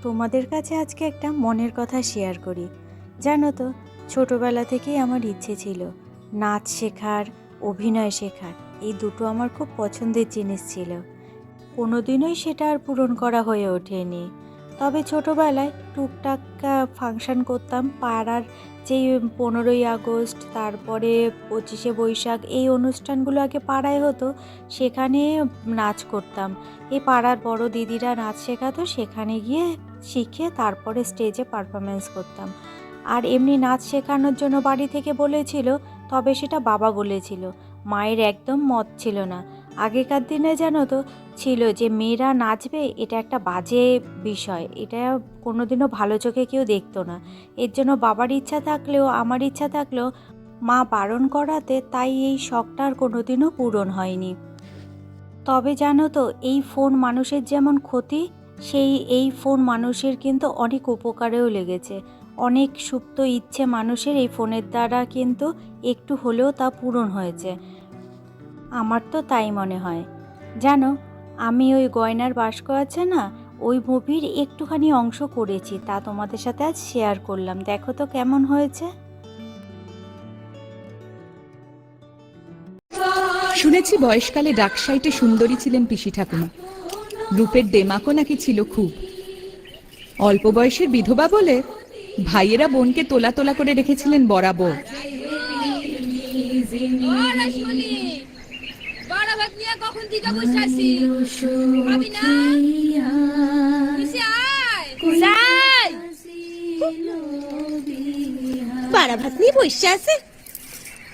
তোমাদের কাছে আজকে একটা মনের কথা শেয়ার করি। জানো তো, ছোটবেলা থেকেই আমার ইচ্ছে ছিল নাচ শেখার, অভিনয় শেখার। এই দুটো আমার খুব পছন্দের জিনিস ছিল। কোনোদিনই সেটা আর পূরণ করা হয়ে ওঠেনি। তবে ছোটবেলায় টুকটাক ফাংশন করতাম পাড়ার, যেই 15ই আগস্ট, তারপরে 25শে বৈশাখ, এই অনুষ্ঠানগুলো আগে পাড়ায় হতো, সেখানে নাচ করতাম। এই পাড়ার বড় দিদিরা নাচ শেখাতো, সেখানে গিয়ে শিখে তারপরে স্টেজে পারফরমেন্স করতাম। আর এমনি নাচ শেখানোর জন্য বাড়ি থেকে বলেছিল, তবে সেটা বাবা বলেছিল, মায়ের একদম মত ছিল না। আগেকার দিনে জানো তো ছিল যে মেয়েরা নাচবে, এটা একটা বাজে বিষয়, এটা কোনোদিনও ভালো চোখে কেউ দেখতো না। এর জন্য বাবার ইচ্ছা থাকলেও, আমার ইচ্ছা থাকলেও, মা বারণ করাতে তাই এই শখটা আর কোনোদিনও পূরণ হয়নি। তবে জানো তো, এই ফোন মানুষের যেমন ক্ষতি, এই ফোন মানুষের কিন্তু অনেক উপকারেও লেগেছে। অনেক সুপ্ত ইচ্ছে মানুষের এই ফোনের দ্বারা কিন্তু একটু হলেও তা পূরণ হয়েছে। আমার তো তাই মনে হয়। জানো, আমি ওই গয়নার বাস্ক আছে না, ওই মুভির একটুখানি অংশ করেছি, তা তোমাদের সাথে আজ শেয়ার করলাম। দেখো তো কেমন হয়েছে। শুনেছি বয়সকালে ডাকসাইটে সুন্দরী ছিলেন পিসি ঠাকুমা। রূপের দেমাকও নাকি ছিল খুব। অল্প বয়সের বিধবা বলে ভাইয়েরা বোনকে তোলা তোলা করে রেখেছিলেন বরাবর। বাড়া ভাত নিয়ে বসে আছে,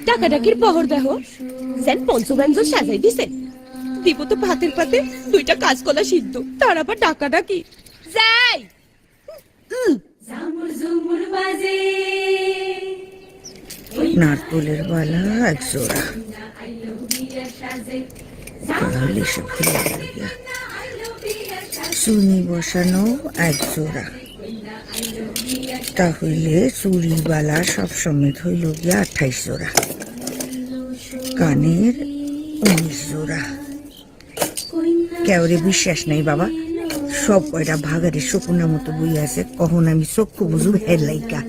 ডাকাডাকির পহর দেহ যেন পঞ্চব্যঞ্জ সাজাই দিছে। দিব তো ভাতের পাতে দুইটা কাঁচকলা সিদ্ধ, তার আবার ডাকাডাকি। যাই নারকলের বালা এক জোড়া, চুনি বসানো এক জোড়া, তাহলে চুরি বালা সব সমেত হইল গিয়া 28 জোড়া, কানের 19 জোড়া। কেউরে বিশ্বাস নাই বাবা, সব কয়টা ভাগারে শকুনের মতো বই আছে, কখন আমি চক্ষু বুঝু হের লাইকা।